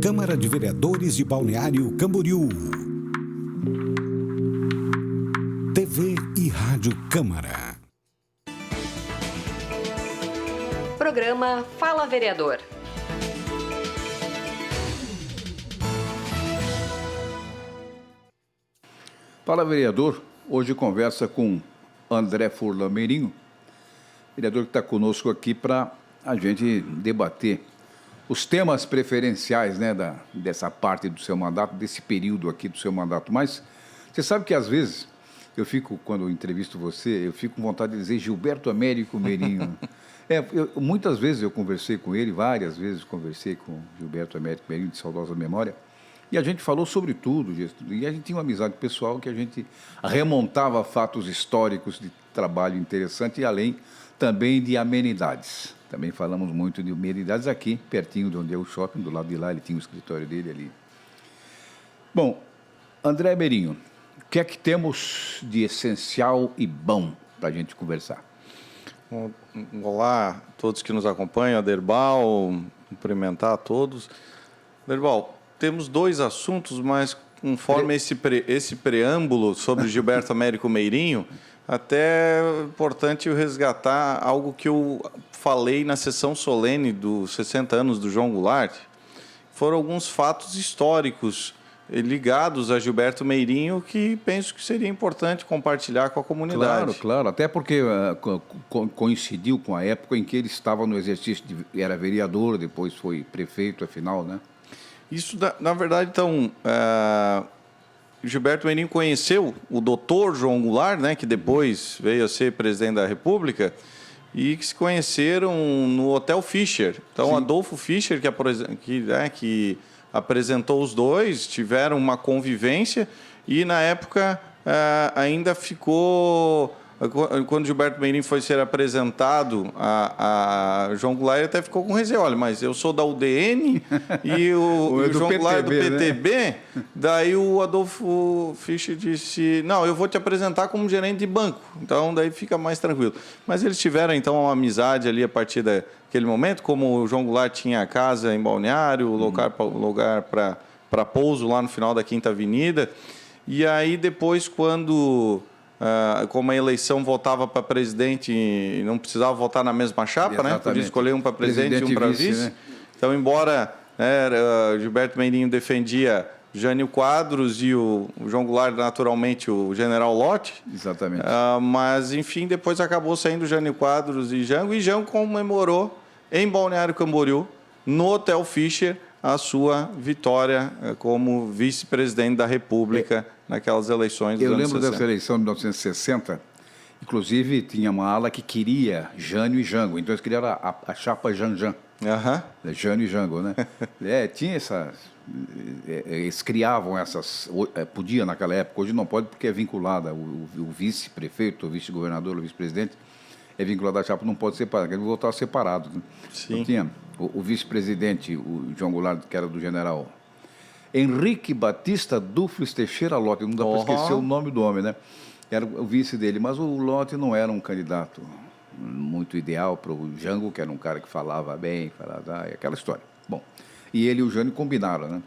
Câmara de Vereadores de Balneário Camboriú. TV e Rádio Câmara. Programa Fala Vereador. Fala Vereador, hoje conversa com André Furlan Meirinho, vereador que está conosco aqui para a gente debater os temas preferenciais, né, dessa parte do seu mandato, desse período aqui do seu mandato. Mas você sabe que às vezes quando eu entrevisto você, eu fico com vontade de dizer Gilberto Américo Meirinho. Muitas vezes eu conversei com ele, várias vezes conversei com Gilberto Américo Meirinho, de saudosa memória, e a gente falou sobre tudo, e a gente tinha uma amizade pessoal que a gente remontava fatos históricos de trabalho interessante e além também de amenidades. Também falamos muito de amenidades aqui, pertinho de onde é o shopping, do lado de lá, ele tinha o escritório dele ali. Bom, André Meirinho, o que é que temos de essencial e bom para a gente conversar? Olá a todos que nos acompanham, Aderbal, cumprimentar a todos. Aderbal, temos dois assuntos, mas conforme esse preâmbulo sobre Gilberto Américo Meirinho, até é importante eu resgatar algo que eu falei na sessão solene dos 60 anos do João Goulart. Foram alguns fatos históricos ligados a Gilberto Meirinho que penso que seria importante compartilhar com a comunidade. Claro, até porque coincidiu com a época em que ele estava no exercício, era vereador, depois foi prefeito, afinal, né? Isso, na verdade, então, Gilberto Meirinho conheceu o doutor João Goulart, né, que depois veio a ser presidente da República, e que se conheceram no Hotel Fischer. Então, sim. Adolfo Fischer, que apresentou os dois, tiveram uma convivência e, na época, ainda ficou... Quando Gilberto Meirinho foi ser apresentado a João Goulart, ele até ficou com receio. Olha, mas eu sou da UDN e o João Goulart do PTB. Né? Daí o Adolfo Fischer disse, não, eu vou te apresentar como gerente de banco. Então, daí fica mais tranquilo. Mas eles tiveram, então, uma amizade ali a partir daquele momento. Como o João Goulart tinha casa em Balneário, lugar para pouso lá no final da Quinta Avenida. E aí, depois, quando... como a eleição votava para presidente e não precisava votar na mesma chapa, exatamente, né? Podia escolher um para presidente e um para vice. Né? Então, embora Gilberto Meirinho defendia Jânio Quadros e o João Goulart, naturalmente, o general Lott. Exatamente. Mas, enfim, depois acabou saindo Jânio Quadros e Jango comemorou em Balneário Camboriú, no Hotel Fischer, a sua vitória como vice-presidente da República naquelas eleições dos anos 60. Eu lembro dessa eleição de 1960, inclusive tinha uma ala que queria Jânio e Jango, então eles queriam a chapa Janjan. Jânio e Jango, né? Tinha essas... Eles criavam essas... Podia naquela época, hoje não pode porque é vinculada, o vice-prefeito, o vice-governador, o vice-presidente, é vinculado à chapa, não pode separar, ele votar separado. Né? Sim. Então, tinha o vice-presidente, o João Goulart, que era do general Henrique Batista Dufles Teixeira Lott, não dá para esquecer o nome do homem, né? Era o vice dele, mas o Lott não era um candidato muito ideal para o Jango, que era um cara que falava bem, aquela história. Bom, e ele e o Jânio combinaram, né?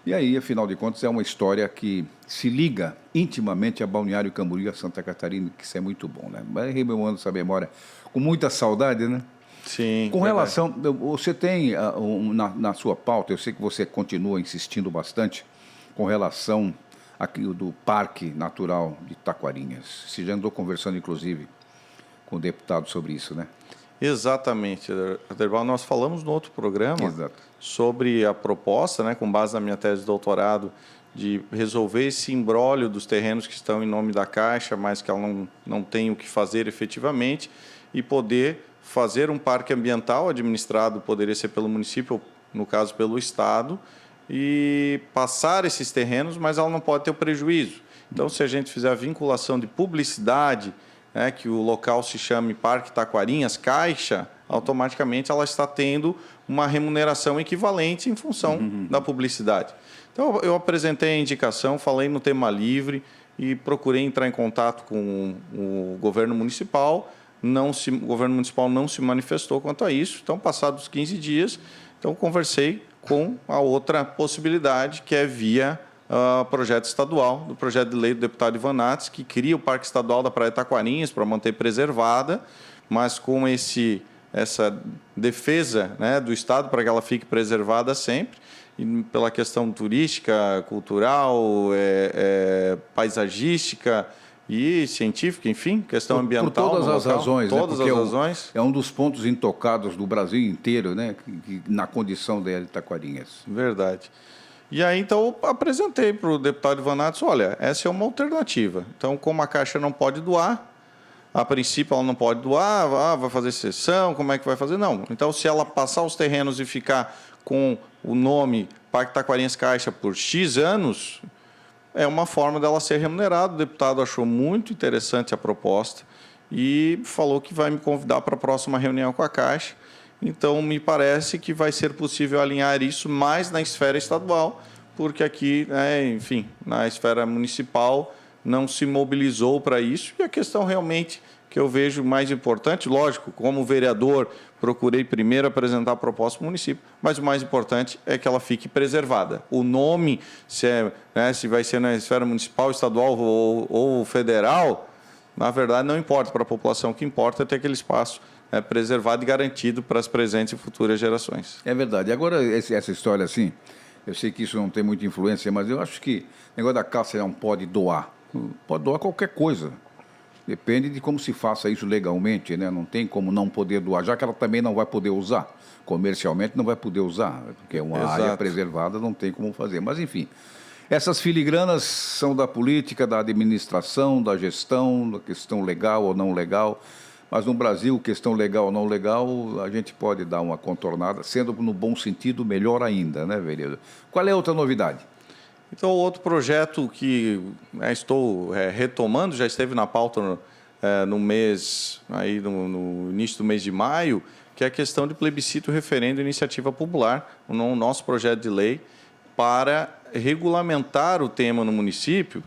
E aí, afinal de contas, é uma história que se liga intimamente a Balneário Camboriú e a Santa Catarina, que isso é muito bom, né? Mas rememorando essa memória com muita saudade, né? Sim. Com relação, você tem na sua pauta, eu sei que você continua insistindo bastante com relação aqui do Parque Natural de Taquarinhas. Você já andou conversando, inclusive, com o deputado sobre isso, né? Exatamente, Aderbal. Nós falamos no outro programa. Exato. Sobre a proposta, né, com base na minha tese de doutorado, de resolver esse imbróglio dos terrenos que estão em nome da Caixa, mas que ela não tem o que fazer efetivamente, e poder fazer um parque ambiental administrado, poderia ser pelo município, ou, no caso, pelo Estado, e passar esses terrenos, mas ela não pode ter o prejuízo. Então, se a gente fizer a vinculação de publicidade, né, que o local se chame Parque Taquarinhas, Caixa, automaticamente ela está tendo uma remuneração equivalente em função da publicidade. Então, eu apresentei a indicação, falei no tema livre e procurei entrar em contato com o governo municipal. O governo municipal não se manifestou quanto a isso. Então, passados 15 dias, conversei com a outra possibilidade, que é via projeto estadual, do projeto de lei do deputado Ivan Nats, que cria o Parque Estadual da Praia Taquarinhas para manter preservada, mas com essa defesa, né, do Estado para que ela fique preservada sempre, e pela questão turística, cultural, paisagística e científica, enfim, questão ambiental. Por todas as razões. Todas as razões. É um dos pontos intocados do Brasil inteiro, né, na condição de Taquarinhas. Verdade. E aí, então, eu apresentei para o deputado Ivan Nats, olha, essa é uma alternativa. Então, como a Caixa não pode doar, a princípio ela não pode doar, vai fazer cessão, como é que vai fazer? Não. Então, se ela passar os terrenos e ficar com o nome Parque Taquarinhas Caixa por X anos, é uma forma dela ser remunerada. O deputado achou muito interessante a proposta e falou que vai me convidar para a próxima reunião com a Caixa. Então, me parece que vai ser possível alinhar isso mais na esfera estadual, porque aqui, enfim, na esfera municipal não se mobilizou para isso. E a questão realmente que eu vejo mais importante, lógico, como vereador, procurei primeiro apresentar a proposta para o município, mas o mais importante é que ela fique preservada. O nome, se vai ser na esfera municipal, estadual ou federal, na verdade não importa para a população, o que importa é ter aquele espaço preservado e garantido para as presentes e futuras gerações. É verdade. Agora, essa história assim, eu sei que isso não tem muita influência, mas eu acho que o negócio da Caixa não pode doar. Pode doar qualquer coisa. Depende de como se faça isso legalmente, né? Não tem como não poder doar, já que ela também não vai poder usar. Comercialmente não vai poder usar, porque é uma área preservada, não tem como fazer. Mas, enfim, essas filigranas são da política, da administração, da gestão, da questão legal ou não legal. Mas no Brasil, questão legal ou não legal, a gente pode dar uma contornada, sendo no bom sentido, melhor ainda, né, vereador? Qual é a outra novidade? Então, outro projeto que estou retomando, já esteve na pauta no mês, aí no início do mês de maio, que é a questão de plebiscito, referendo e iniciativa popular, o nosso projeto de lei para regulamentar o tema no município,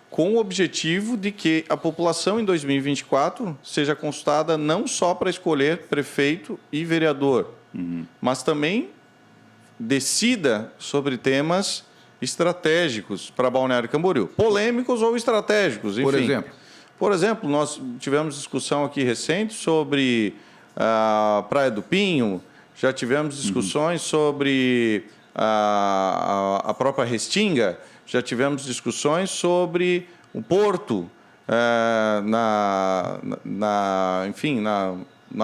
com o objetivo de que a população em 2024 seja consultada não só para escolher prefeito e vereador, mas também decida sobre temas estratégicos para Balneário Camboriú, polêmicos ou estratégicos, enfim. Por exemplo, nós tivemos discussão aqui recente sobre a Praia do Pinho, já tivemos discussões sobre a própria Restinga, já tivemos discussões sobre o Porto, na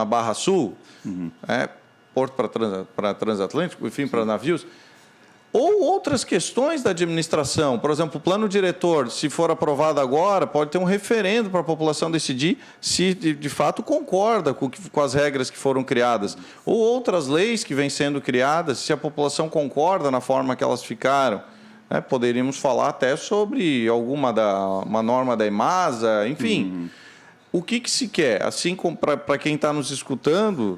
Barra Sul, Porto para transatlântico, enfim, para navios. Ou outras questões da administração, por exemplo, o plano diretor, se for aprovado agora, pode ter um referendo para a população decidir se de fato concorda com as regras que foram criadas. Ou outras leis que vêm sendo criadas, se a população concorda na forma que elas ficaram. Poderíamos falar até sobre uma norma da EMASA, enfim. O que se quer? Assim como para quem está nos escutando,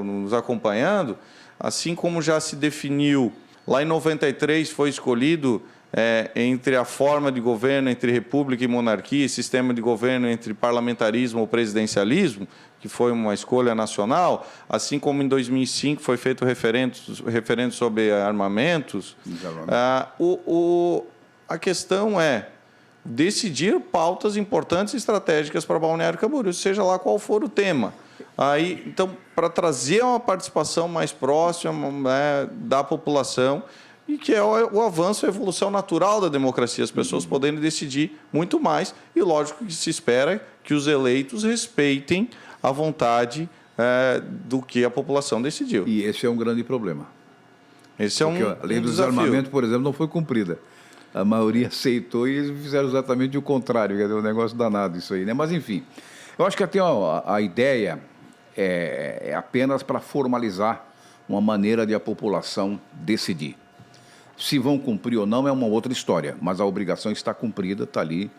nos acompanhando, assim como já se definiu. Lá em 93 foi escolhido entre a forma de governo entre república e monarquia, sistema de governo entre parlamentarismo ou presidencialismo, que foi uma escolha nacional, assim como em 2005 foi feito referendo sobre armamentos. A questão é decidir pautas importantes e estratégicas para Balneário Camboriú, seja lá qual for o tema. Então, para trazer uma participação mais próxima da população, e que é o avanço, a evolução natural da democracia, as pessoas poderem decidir muito mais, e lógico que se espera que os eleitos respeitem a vontade do que a população decidiu. E esse é um grande problema. Esse porque a lei dos armamentos, por exemplo, não foi cumprida. A maioria aceitou e eles fizeram exatamente o contrário, quer dizer, um negócio danado isso aí, né? Mas, enfim, eu acho que até a ideia é apenas para formalizar uma maneira de a população decidir. Se vão cumprir ou não é uma outra história, mas a obrigação está cumprida, está ali.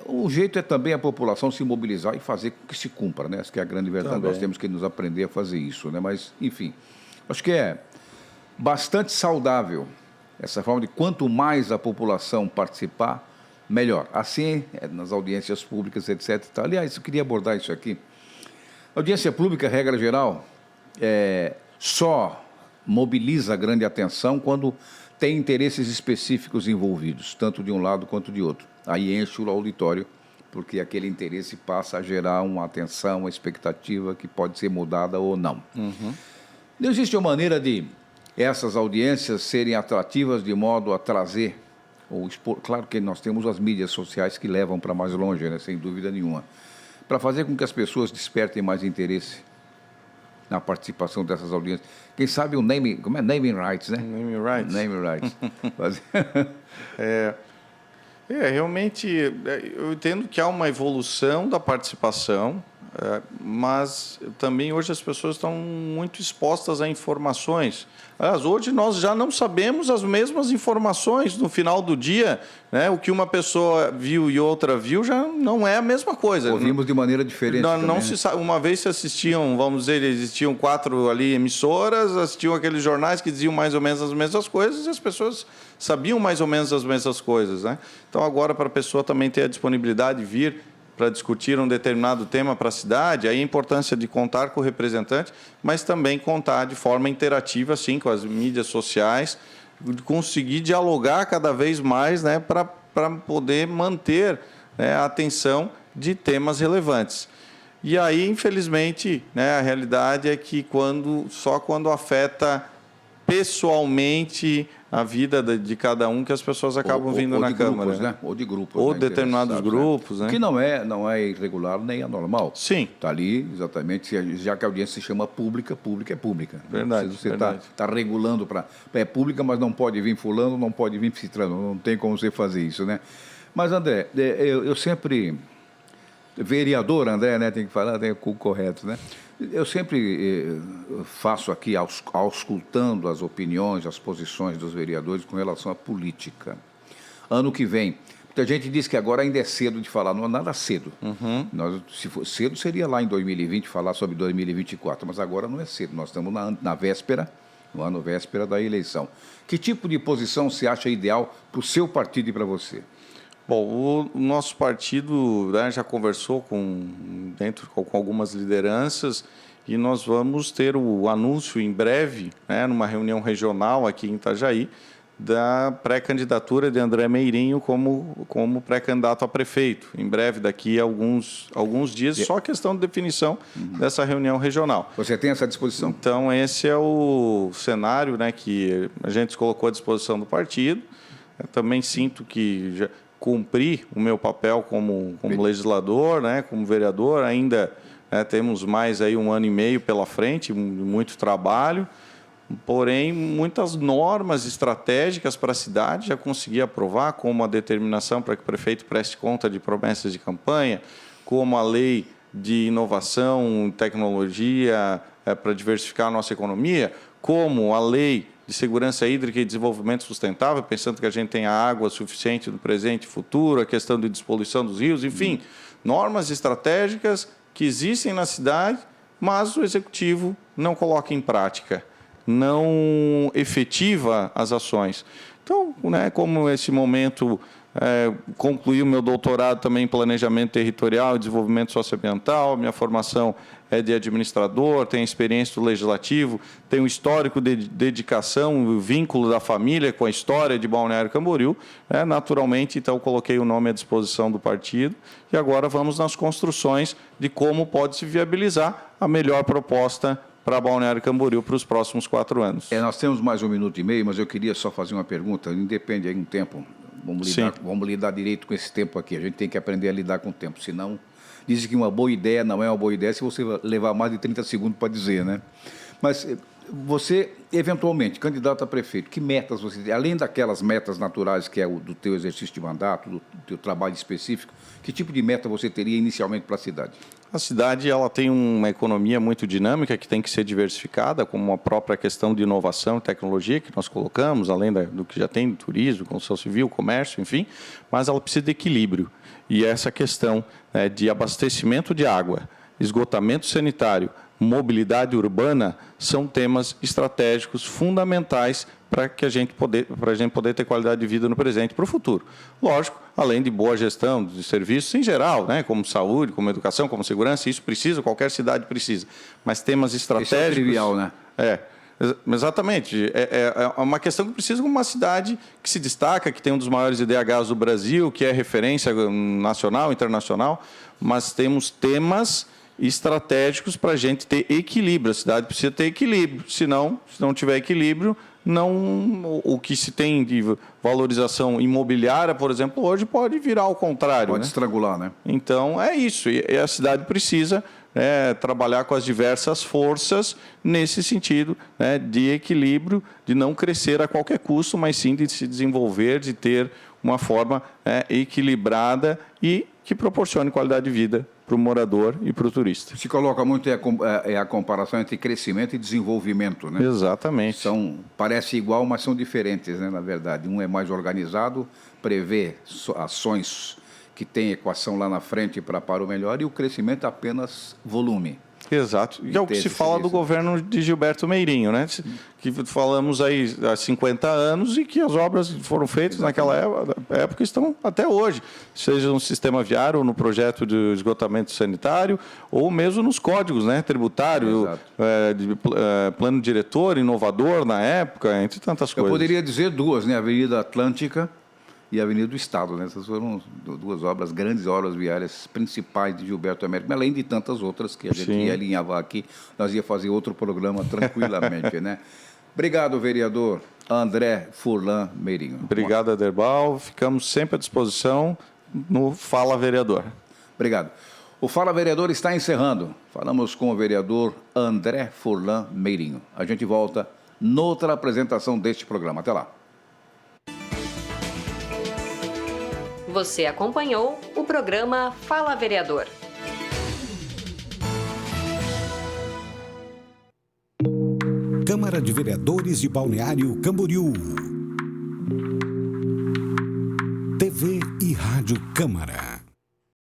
O jeito é também a população se mobilizar e fazer com que se cumpra, né? Essa que é a grande verdade. Também. Nós temos que nos aprender a fazer isso, né? Mas, enfim, acho que é bastante saudável essa forma de quanto mais a população participar, melhor. Assim, nas audiências públicas, etc. Aliás, eu queria abordar isso aqui. A audiência pública, regra geral, só mobiliza grande atenção quando tem interesses específicos envolvidos, tanto de um lado quanto de outro. Aí enche o auditório, porque aquele interesse passa a gerar uma atenção, uma expectativa que pode ser mudada ou não. Não existe uma maneira de essas audiências serem atrativas de modo a trazer ou expor. Claro que nós temos as mídias sociais que levam para mais longe, né, sem dúvida nenhuma, para fazer com que as pessoas despertem mais interesse na participação dessas audiências. Quem sabe o naming, como é? Naming rights, né? Naming rights. Naming rights. Realmente, eu entendo que há uma evolução da participação, mas também hoje as pessoas estão muito expostas a informações. Aliás, hoje nós já não sabemos as mesmas informações no final do dia, né? O que uma pessoa viu e outra viu já não é a mesma coisa. Ouvimos de maneira diferente. Não se sabe. Uma vez se assistiam, vamos dizer, existiam 4 ali emissoras, assistiam aqueles jornais que diziam mais ou menos as mesmas coisas e as pessoas sabiam mais ou menos as mesmas coisas, né? Então agora para a pessoa também ter a disponibilidade de vir para discutir um determinado tema para a cidade, aí a importância de contar com o representante, mas também contar de forma interativa, sim, com as mídias sociais, de conseguir dialogar cada vez mais, né, para poder manter, né, a atenção de temas relevantes. E aí, infelizmente, né, a realidade é que só quando afeta pessoalmente a vida de cada um que as pessoas acabam vindo na Câmara. Grupos, né? Ou de grupos. Ou né, determinados grupos. Né? Que não é irregular nem anormal. Sim. Está ali, exatamente, já que a audiência se chama pública, pública é pública. Verdade. Você está regulando para... É pública, mas não pode vir fulano, não pode vir ciclano, não tem como você fazer isso, né? Mas, André, eu sempre... Vereador, André, né? Tem que falar, tem o correto, né? Eu sempre faço aqui, auscultando as opiniões, as posições dos vereadores com relação à política. Ano que vem, muita gente diz que agora ainda é cedo de falar, não é nada cedo. Se for cedo, seria lá em 2020 falar sobre 2024, mas agora não é cedo, nós estamos na véspera, no ano véspera da eleição. Que tipo de posição você acha ideal para o seu partido e para você? Bom, o nosso partido, né, já conversou com algumas lideranças e nós vamos ter o anúncio em breve, né, numa reunião regional aqui em Itajaí, da pré-candidatura de André Meirinho como pré-candidato a prefeito. Em breve, daqui a alguns dias, só questão de definição dessa reunião regional. Você tem essa disposição? Então, esse é o cenário, né, que a gente colocou à disposição do partido. Eu também sinto que já cumpri o meu papel como legislador, né, como vereador. Ainda, né, temos mais aí 1 ano e meio pela frente, muito trabalho. Porém, muitas normas estratégicas para a cidade já consegui aprovar, como a determinação para que o prefeito preste conta de promessas de campanha, como a lei de inovação, tecnologia para diversificar a nossa economia, como a lei de segurança hídrica e desenvolvimento sustentável, pensando que a gente tenha água suficiente no presente e futuro, a questão de despoluição dos rios, enfim, normas estratégicas que existem na cidade, mas o Executivo não coloca em prática, não efetiva as ações. Então, né, como esse momento concluí o meu doutorado também em planejamento territorial e desenvolvimento socioambiental, minha formação é de administrador, tenho experiência do legislativo, tenho um histórico de dedicação, o vínculo da família com a história de Balneário Camboriú, né? Naturalmente, então, coloquei o nome à disposição do partido e agora vamos nas construções de como pode se viabilizar a melhor proposta para Balneário Camboriú para os próximos 4 anos. Nós temos mais 1 minuto e meio, mas eu queria só fazer uma pergunta, independe aí um tempo, vamos lidar direito com esse tempo aqui, a gente tem que aprender a lidar com o tempo, senão dizem que uma boa ideia não é uma boa ideia se você levar mais de 30 segundos para dizer, né? Mas você, eventualmente, candidato a prefeito, que metas você tem? Além daquelas metas naturais que é o do teu exercício de mandato, do teu trabalho específico, que tipo de meta você teria inicialmente para a cidade? A cidade ela tem uma economia muito dinâmica que tem que ser diversificada, como a própria questão de inovação e tecnologia que nós colocamos, além do que já tem de turismo, construção civil, comércio, enfim, mas ela precisa de equilíbrio. E essa questão, né, de abastecimento de água, esgotamento sanitário, mobilidade urbana, são temas estratégicos fundamentais para a gente poder ter qualidade de vida no presente e para o futuro. Lógico, além de boa gestão de serviços em geral, né, como saúde, como educação, como segurança, isso precisa, qualquer cidade precisa. Mas temas estratégicos... Isso é trivial, né? Exatamente. É uma questão que precisa de uma cidade que se destaca, que tem um dos maiores IDHs do Brasil, que é referência nacional, internacional, mas temos temas estratégicos para a gente ter equilíbrio. A cidade precisa ter equilíbrio, senão, se não tiver equilíbrio, o que se tem de valorização imobiliária, por exemplo, hoje pode virar ao contrário. Pode né? estrangular, né? Então, é isso. E a cidade precisa trabalhar com as diversas forças nesse sentido, né, de equilíbrio, de não crescer a qualquer custo, mas sim de se desenvolver, de ter uma forma equilibrada e que proporcione qualidade de vida para o morador e para o turista. Se coloca muito a comparação entre crescimento e desenvolvimento, né? Exatamente. Parece igual, mas são diferentes, né, na verdade. Um é mais organizado, prevê ações que tem equação lá na frente para o melhor, e o crescimento é apenas volume. Exato. E é o que se fala do governo de Gilberto Meirinho, né? Que falamos aí há 50 anos e que as obras que foram feitas naquela época estão até hoje, seja no sistema viário, ou no projeto de esgotamento sanitário, ou mesmo nos códigos, né? Tributário, plano diretor, inovador na época, entre tantas coisas. Eu poderia dizer duas, né? Avenida Atlântica e a Avenida do Estado, né? Essas foram duas obras, grandes obras viárias principais de Gilberto Américo, além de tantas outras que a gente ia alinhavar aqui, nós ia fazer outro programa tranquilamente, né? Obrigado, vereador André Furlan Meirinho. Obrigado, Aderbal. Ficamos sempre à disposição no Fala Vereador. Obrigado. O Fala Vereador está encerrando. Falamos com o vereador André Furlan Meirinho. A gente volta noutra apresentação deste programa. Até lá. Você acompanhou o programa Fala Vereador. Câmara de Vereadores de Balneário Camboriú. TV e Rádio Câmara.